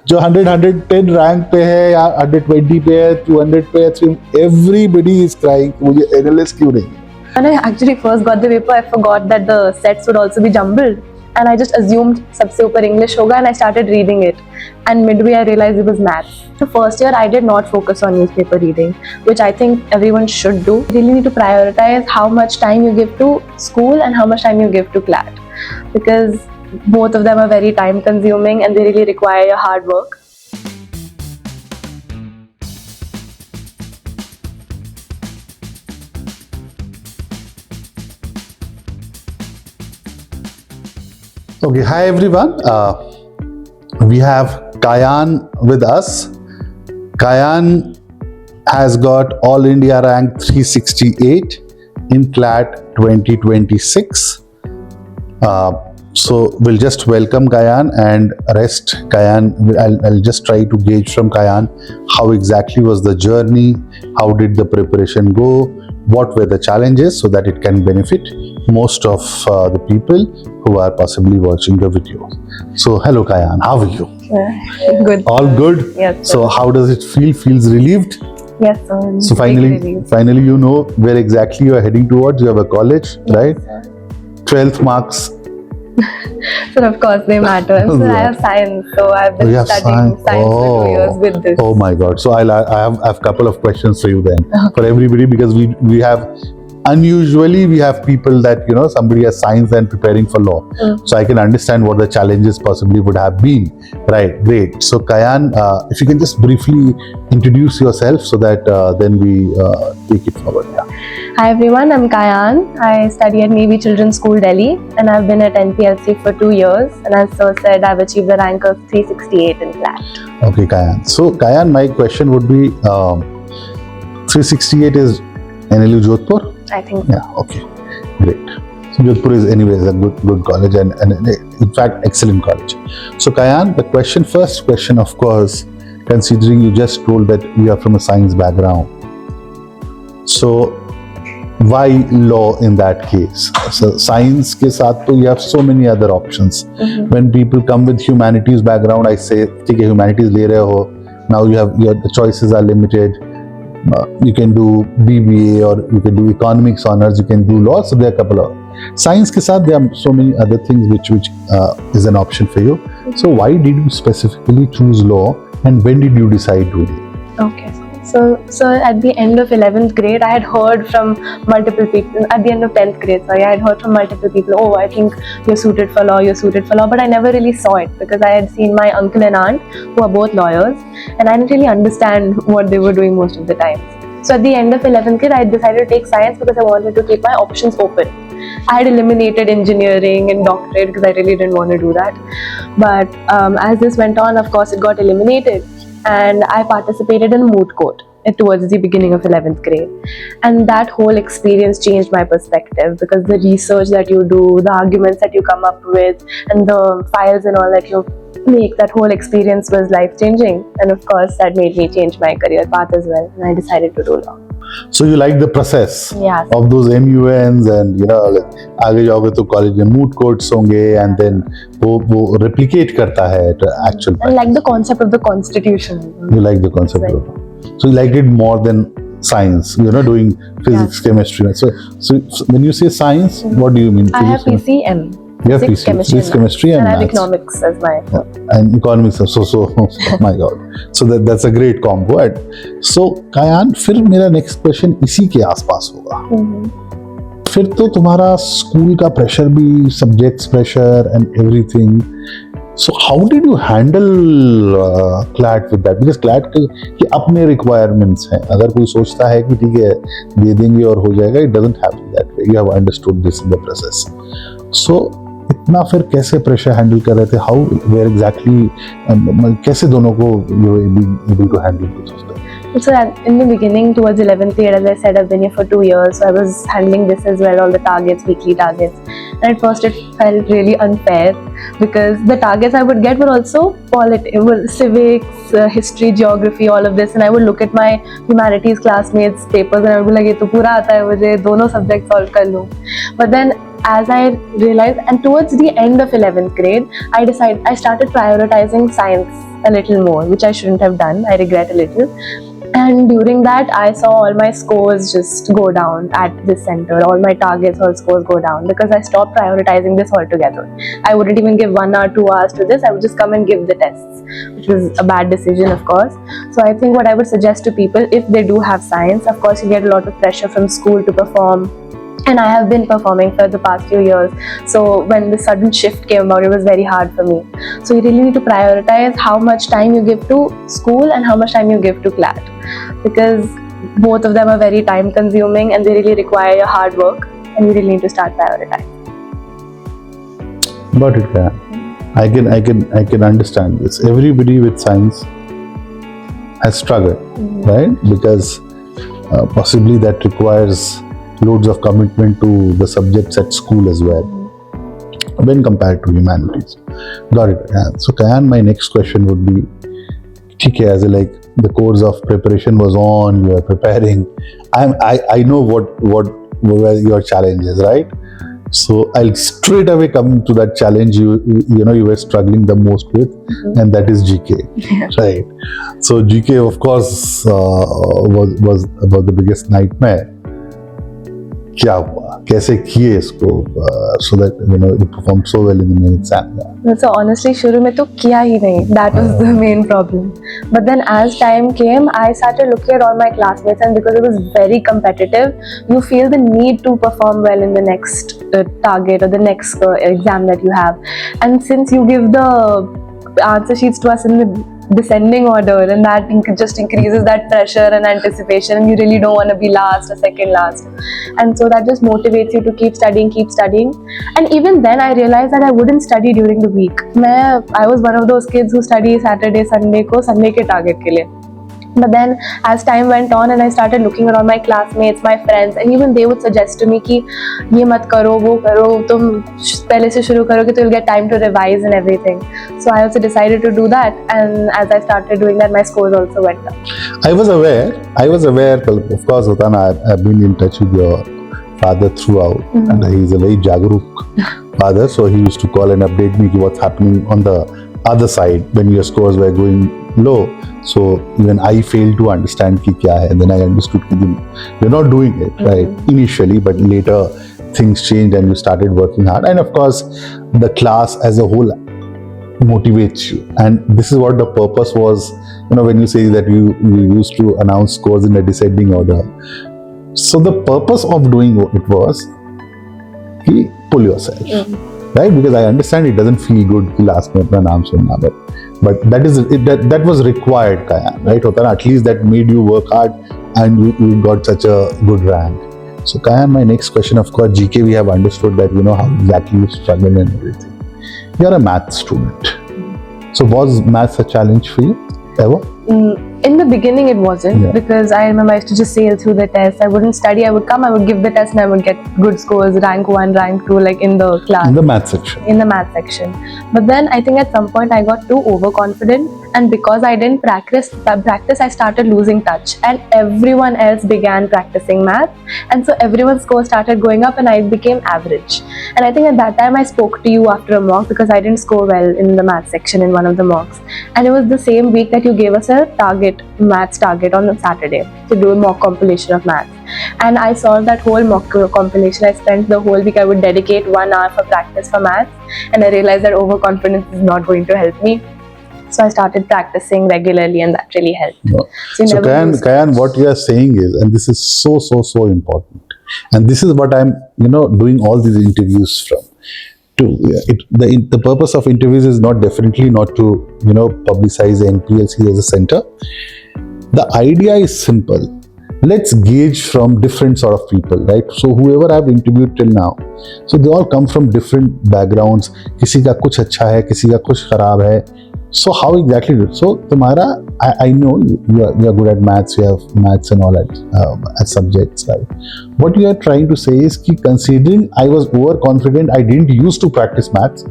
जो 110 रैंक पे है या 120 पे है, 200 पे है, everybody is crying मुझे एनालिस्ट क्यों नहीं. When I actually first got the paper, I forgot that the sets would also be jumbled. And I just assumed सबसे ऊपर English होगा and I started reading it. And midway I realized it was maths. So first year I did not focus on newspaper reading, which I think everyone should do. You really need to prioritize how much time you give to school and how much time you give to CLAT. Because both of them are very time consuming and they really require your hard work. Okay, hi everyone. We have Kayan with us. Kayan has got All India rank 368 in CLAT 2026. So we'll just welcome Kayan and rest. Kayan, I'll just try to gauge from Kayan how exactly was the journey, how did the preparation go, what were the challenges, so that it can benefit most of the people who are possibly watching the video. So hello Kayan, how are you? Good. All good? Yes. Sir. So how does it feel? Feels relieved? Yes, sir. So finally you know where exactly you are heading towards. You have a college, yes, right? Sir. 12th marks. So of course they matter. And so I have science, so I've been studying science for 2 years with this. Oh my God! So I have a couple of questions for you then, for everybody, because we have unusually we have people that somebody has science and preparing for law, so I can understand what the challenges possibly would have been. Right? Great. So Kayan, if you can just briefly introduce yourself so that then we take it forward. Yeah. Hi everyone, I'm Kayan. I study at Navy Children's School, Delhi, and I've been at NPLC for 2 years. And as Sir said, I've achieved the rank of 368 in CLAT. Okay, Kayan. So Kayan, my question would be, 368 is NLU Jodhpur? I think so. Yeah. Okay. Great. So Jodhpur is anyways a good college and in fact excellent college. So Kayan, the first question, of course, considering you just told that you are from a science background. So why law in that case? So science ke saath to you have so many other options. When people come with humanities background, I say, ठीक है, humanities ले रहे हो, now the choices are limited. You can do BBA or you can do economics honors, you can do law. So there are a couple of science ke saath there are so many other things which is an option for you. So why did you specifically choose law and when did you decide to do it? Okay. So at the end of 11th grade, I had heard from multiple people. At the end of 10th grade, sorry, I had heard from multiple people, oh, I think you're suited for law, but I never really saw it because I had seen my uncle and aunt who are both lawyers and I didn't really understand what they were doing most of the time. So at the end of 11th grade, I decided to take science because I wanted to keep my options open. I had eliminated engineering and doctorate because I really didn't want to do that. But as this went on, of course, it got eliminated. And I participated in moot court towards the beginning of 11th grade. And that whole experience changed my perspective because the research that you do, the arguments that you come up with, and the files and all that you make, that whole experience was life-changing. And of course, that made me change my career path as well. And I decided to do law. So you like the process of those MUNs and like आगे जाओगे तो college में moot courts होंगे and then वो replicate करता है actual. I like the concept of the constitution. You like the concept of it. So you liked it more than science, doing physics, chemistry. So when you say science, what do you mean? I have PCM. You have physics, chemistry and I have maths. economics as my and economics. So oh my God. So that's a great combo. So Kayan, फिर मेरा next question इसी के आसपास होगा. फिर तो तुम्हारा school का प्रेशर भी, subjects pressure and everything. So how did you handle CLAT with that? Because CLAT के अपने requirements हैं. अगर कोई सोचता है कि ठीक है दे देंगे और हो जाएगा, it doesn't happen that way. You have understood this in the process. So इतना फिर कैसे प्रेशर हैंडल कर रहे थे? हाउ वेयर एग्जैक्टली कैसे दोनों को you able to handle both of them? So in the beginning, towards 11th grade, as I said, I've been here for 2 years, so I was handling this as well, all the targets, weekly targets. And at first it felt really unfair because the targets I would get were also civics, history, geography, all of this, and I would look at my humanities classmates' papers and I would be like, ये तो पूरा आता है मुझे, दोनों subjects solve कर लूँ. But then as I realized, and towards the end of 11th grade, I started prioritizing science a little more, which I shouldn't have done. I regret a little. And during that, I saw all my scores just go down at this center. All my targets, all scores go down because I stopped prioritizing this altogether. I wouldn't even give 1 hour, 2 hours to this. I would just come and give the tests, which was a bad decision, of course. So I think what I would suggest to people, if they do have science, of course you get a lot of pressure from school to perform. And I have been performing for the past few years. So when the sudden shift came about, it was very hard for me. So you really need to prioritize how much time you give to school and how much time you give to CLAT. Because both of them are very time consuming and they really require your hard work, and you really need to start prioritizing. Got it, yeah. I can understand this. Everybody with science has struggled, right? Because possibly that requires loads of commitment to the subjects at school as well, when compared to humanities. Got it. Yeah. So Kayan, my next question would be, okay, as like the course of preparation was on, you are preparing. I know what were your challenges, right? So I'll straight away come to that challenge you were struggling the most with, and that is GK, right? So GK, of course, was about the biggest nightmare. क्या हुआ, कैसे किए इसको, so that you performed so well in the main exam? So honestly, शुरू में तो किया ही नहीं. That was the main problem. But then as time came, I started looking at all my classmates, and because it was very competitive, you feel the need to perform well in the next target or the next exam that you have. And since you give the answer sheets to us in the descending order, and that just increases that pressure and anticipation, and you really don't want to be last or second last, and so that just motivates you to keep studying. And even then I realized that I wouldn't study during the week. I was one of those kids who study Saturday Sunday ke target ke liye. But then as time went on and I started looking at all my classmates, my friends, and even they would suggest to me कि ये मत करो, वो करो, तुम पहले से शुरू करोगे तो you'll get time to revise and everything. So I also decided to do that, and as I started doing that, my scores also went up. I was aware, of course, Utana, I've been in touch with your father throughout, and he's a very jagruk father, so he used to call and update me what's happening on the other side when your scores were going low. So even I failed to understand ki kya hai, and then I understood ki you're not doing it right initially, but later things changed and you started working hard, and of course the class as a whole motivates you, and this is what the purpose was. When you say that you used to announce scores in a descending order, so the purpose of doing it was ki pull yourself, right? Because I understand it doesn't feel good ki last mein apna naam sunna, but that was required, Kayan, right? At least that made you work hard, and you got such a good rank. So Kayan, my next question, of course, GK, we have understood that how exactly you struggle and everything. You're a math student. So was maths a challenge for you ever? In the beginning it wasn't, because I remember I used to just sail through the tests. I wouldn't study, I would come, I would give the test, and I would get good scores, rank 1, rank 2, like in the class. In the math section. But then I think at some point I got too overconfident, and because I didn't practice, I started losing touch, and everyone else began practicing math, and so everyone's score started going up and I became average. And I think at that time I spoke to you after a mock because I didn't score well in the math section in one of the mocks, and it was the same week that you gave us a maths target on a Saturday to do a mock compilation of maths. And I solved that whole mock compilation. I spent the whole week, I would dedicate 1 hour for practice for maths, and I realized that overconfidence is not going to help me. So I started practicing regularly, and that really helped. No. So Kayan, what you are saying is, and this is so important, and this is what I'm doing all these interviews from. The purpose of interviews is definitely not to publicize NPLC as a center. The idea is simple. Let's gauge from different sort of people, right? So whoever I've interviewed till now, so they all come from different backgrounds. किसी का कुछ अच्छा है, किसी का कुछ खराब है. So how exactly? So तुम्हारा, I know you are good at maths. You have maths and all as subjects, right? What you are trying to say is कि considering I was overconfident, I didn't used to practice maths.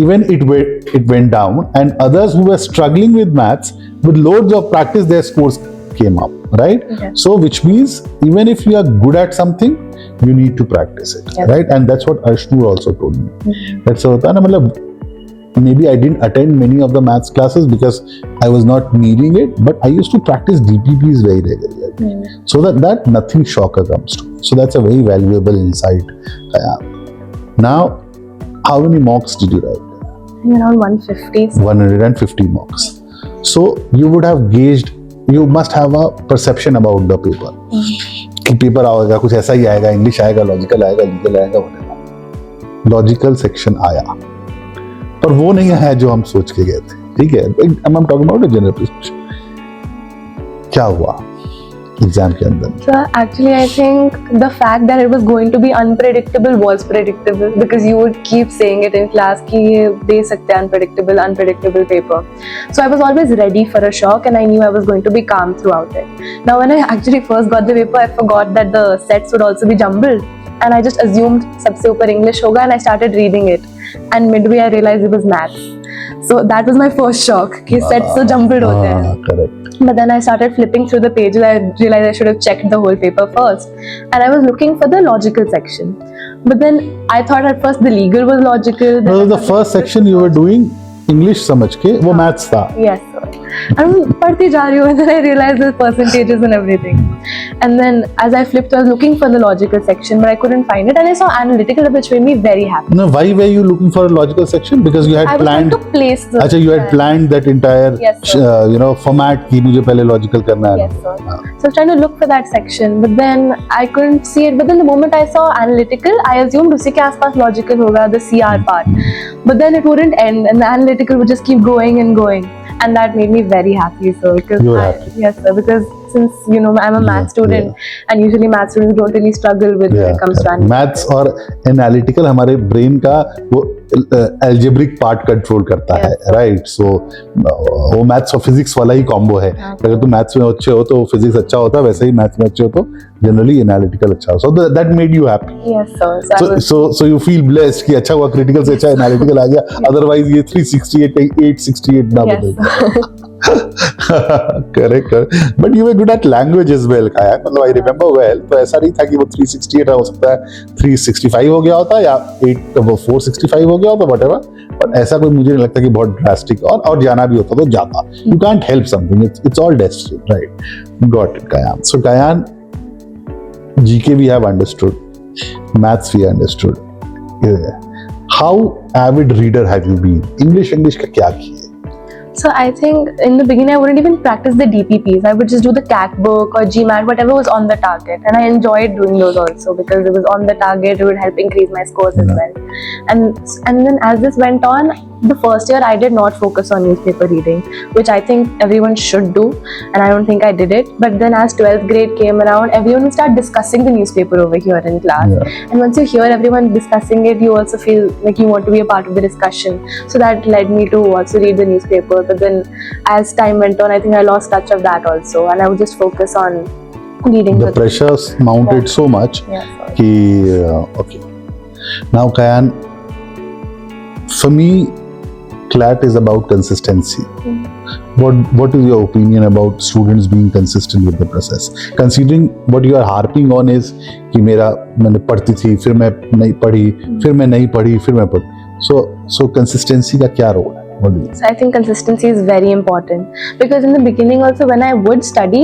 Even it went down, and others who were struggling with maths with loads of practice, their scores came up, right? Okay. So which means even if you are good at something, you need to practice it, Yes. right? And that's what Ashnoor also told me. That's होता है ना, मतलब maybe I didn't attend many of the maths classes because I was not needing it, but I used to practice DPPs very regularly, so that nothing shocker comes to. So that's a very valuable insight. Now, how many mocks did you write? Around 150. 150 mocks. So you would have gauged, you must have a perception about the paper. कि paper आएगा, कुछ ऐसा ही आएगा, English आएगा, logical आएगा, legal आएगा, whatever. Logical section आया, पर वो नहीं आया जो हम सोच के गए थे, ठीक है? I'm talking about a general prescription. क्या हुआ एग्जाम के अंदर? So actually, I think the fact that it was going to be unpredictable was predictable because you would keep saying it in class कि ये दे सकते हैं unpredictable paper. So I was always ready for a shock and I knew I was going to be calm throughout it. Now when I actually first got the paper, I forgot that the sets would also be jumbled and I just assumed सबसे ऊपर English होगा and I started reading it. And midway I realized it was maths. So that was my first shock कि sets तो jumbled होते हैं. Correct. But then I started flipping through the pages. I realized I should have checked the whole paper first. And I was looking for the logical section. But then I thought at first the legal was logical. No, the first section you were doing English समझ के वो maths था. Yes, sir. I'm पढ़ती जा रही हूँ and then I realized the percentages and everything. And then as I flipped, I was looking for the logical section, but I couldn't find it. And I saw analytical, which made me very happy. No, why were you looking for a logical section? Because you had I was planned. trying to place the. अच्छा, you had planned that entire, Yes, sir. format कि मुझे पहले logical करना है. Yes, sir. So I was trying to look for that section, but then I couldn't see it. But then the moment I saw analytical, I assumed उसी के आसपास logical होगा, the CR part. But then it wouldn't end, and the analytical would just keep going and going, and that made me very happy. So because You were happy. yes, sir, because since I'm a math student, and usually math students don't really struggle with when it comes to analytical. Maths और analytical हमारे brain का वो algebraic part control करता है, right? सो वो maths और physics वाला ही combo है. अगर तुम मैथ्स में अच्छे हो तो फिजिक्स अच्छा होता है, वैसे ही मैथ्स में अच्छे हो तो जनरली एनालिटिकल अच्छा हो. So that made you happy. Yes, sir. So I was, so you feel blessed कि अच्छा हुआ क्रिटिकल से अच्छा एनालिटिकल आ गया, अदरवाइज ये 368 868 ना yes, बदल. sir. Correct. But you were good at language as well. मतलब आई रिमेम्बर वेल, तो ऐसा नहीं था कि वो 368 हो सकता है 365 हो गया होता या 465 हो गया होता, व्हाटएवर. पर ऐसा कोई मुझे नहीं लगता कि बहुत ड्रास्टिक, और जाना भी होता तो जाता. You can't help something, it's all destiny, right? Got it. Kayan. So Kayan, GK we have understood, maths we understood. How avid reader have you been? English का क्या किया? So I think in the beginning I wouldn't even practice the DPPs. I would just do the CAT book or GMAT, whatever was on the target, and I enjoyed doing those also because it was on the target. It would help increase my scores as well. And then as this went on, the first year I did not focus on newspaper reading, which I think everyone should do, and I don't think I did it. But then as 12th grade came around, everyone would start discussing the newspaper over here in class. And once you hear everyone discussing it, you also feel like you want to be a part of the discussion. So that led me to also read the newspaper. But then as time went on, I think I lost touch of that also, and I would just focus on reading. The pressures mounted so much कि okay. Now Kayan, for me, CLAT is about consistency. What is your opinion about students being consistent with the process? Considering what you are harping on is कि मैंने पढ़ती थी, फिर मैं नहीं पढ़ी, फिर मैं नहीं पढ़ी, फिर मैं पढ़ी. So consistency का क्या रोल है? So I think consistency is very important because in the beginning also when I would study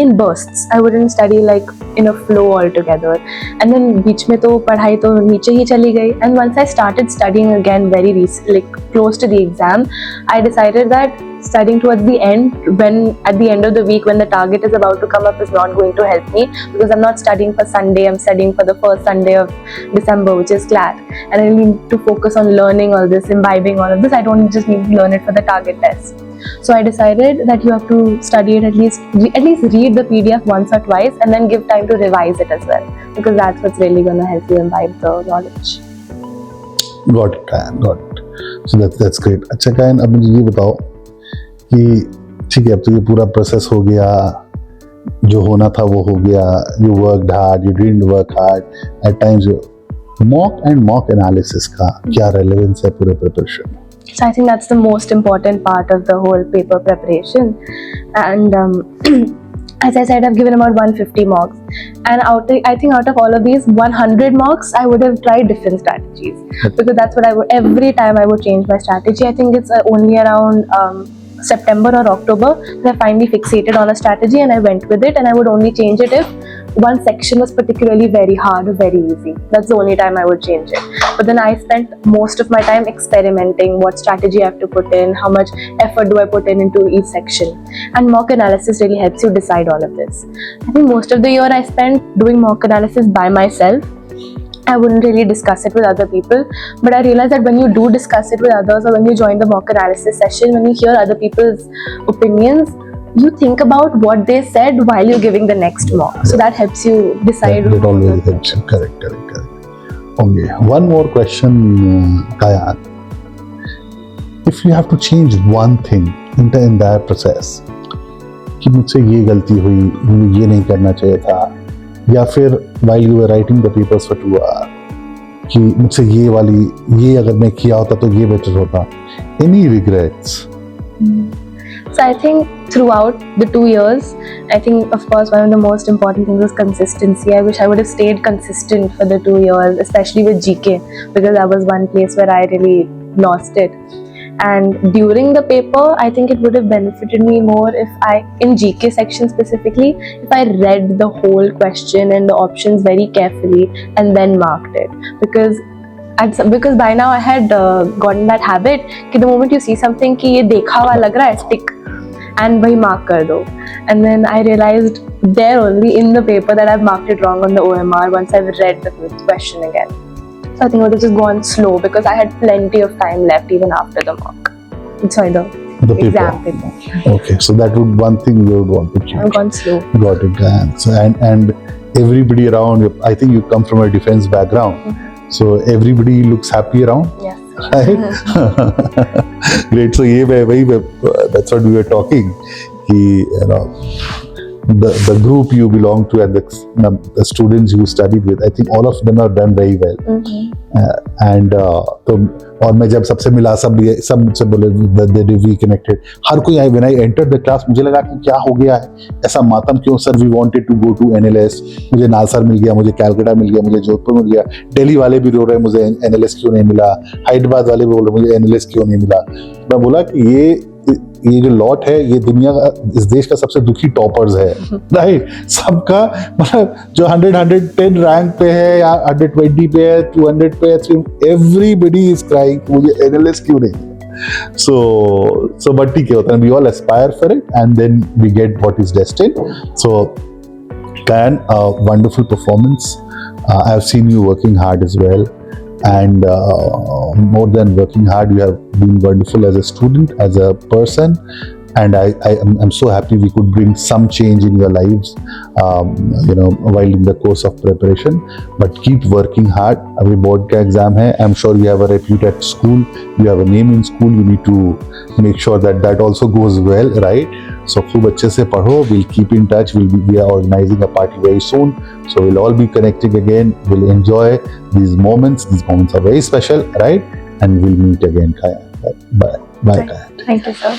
in bursts. I wouldn't study like in a flow altogether, and then बीच में तो पढ़ाई तो नीचे ही चली गई. And once I started studying again very like close to the exam, I decided that studying towards the end, when at the end of the week when the target is about to come up, is not going to help me because I'm not studying for Sunday. I'm studying for the first Sunday of December, which is CLAT, and I need to focus on learning all this, imbibing all of this. I don't just need to learn it for the target test. So I decided that you have to study it at least read the PDF once or twice, and then give time to revise it as well, because that's what's really going to help you imbibe the knowledge. Got it, Kayan. Got it. So that's great. अच्छा Kayan, अब मुझे ये बताओ कि ठीक है, अब तो ये पूरा प्रोसेस हो गया, जो होना था वो हो गया. You worked hard, you didn't work hard. At times, mock analysis का क्या relevance है पूरे preparation? So I think that's the most important part of the whole paper preparation. And as I said, I've given about 150 mocks, and I think out of all of these 100 mocks, I would have tried different strategies, because that's what I would, every time I would change my strategy. I think it's only around September or October that I finally fixated on a strategy and I went with it, and I would only change it if one section was particularly very hard or very easy. That's the only time I would change it. But then I spent most of my time experimenting what strategy I have to put in, how much effort do I put in into each section. And mock analysis really helps you decide all of this. I think most of the year I spent doing mock analysis by myself. I wouldn't really discuss it with other people, but I realized that when you do discuss it with others, or when you join the mock analysis session, when you hear other people's opinions, you think about what they said while you're giving the next mock. So that helps you decide. That always helps you. Correct. Okay. One more question, Kayan. If you have to change one thing in the entire process, कि मुझसे ये गलती हुई, मुझे ये नहीं करना चाहिए था, या फिर while you were writing the papers for 2 hours, कि मुझसे ये अगर मैं किया होता तो ये better होता. Any regrets? So I think throughout the 2 years, I think of course one of the most important things was consistency. I wish I would have stayed consistent for the 2 years, especially with GK, because that was one place where I really lost it. And during the paper, I think it would have benefited me more if I, in GK section specifically, if I read the whole question and the options very carefully and then marked it. Because by now I had gotten that habit कि the moment you see something कि ये देखा हुआ लग रहा है, stick and वही mark कर दो. And then I realized there only in the paper that I've marked it wrong on the OMR once I've read the question again. So I think I would have just gone slow because I had plenty of time left even after the mock. Sorry, the exam paper. Okay, so that would one thing you would want to change. I've gone slow. Got it, Gayan. So and everybody around you, I think you come from a defense background, so everybody looks happy around. Yes. Right? Great. So that's what we were talking. The group you belong to and the students you studied with, I think all of them have done very well. And और मैं जब सबसे मिला, सब मुझसे बोले we connected. हर कोई when I entered the class मुझे लगा कि क्या हो गया है, ऐसा मातम क्यों sir, we wanted to go to NLS, मुझे नालसर मिल गया, मुझे कैलकाटा मिल गया, मुझे जोधपुर मिल गया, दिल्ली वाले भी रो रहे मुझे NLS क्यों नहीं मिला, हैदराबाद वाले भी बोल रहे मुझे NLS क्यों नहीं मिला. मैं बोला कि ये जो लॉट है, ये दुनिया का, इस देश का सबसे दुखी टॉपर्स है, राइट. सबका मतलब जो 110 रैंक पे है या 120 पे है, 200 पे है, एवरीबडी इज क्राइंग मुझे एनालिस्ट क्यों नहीं. So but ठीक होता है, we all aspire for it and then we get what is destined. So Kayan, wonderful performance. I've seen you working hard as well. And more than working hard, you have been wonderful as a student, as a person, and I'm so happy we could bring some change in your lives, while in the course of preparation. But keep working hard. अभी board का exam है. I'm sure you have a repute at school. You have a name in school. You need to make sure that also goes well, right? So खूब अच्छे से पढ़ो. We'll keep in touch. We are organizing a party very soon. So we'll all be connecting again. We'll enjoy these moments. These moments are very special, right? And we'll meet again, Kayan. Bye. Bye, Kayan. Thank you, sir.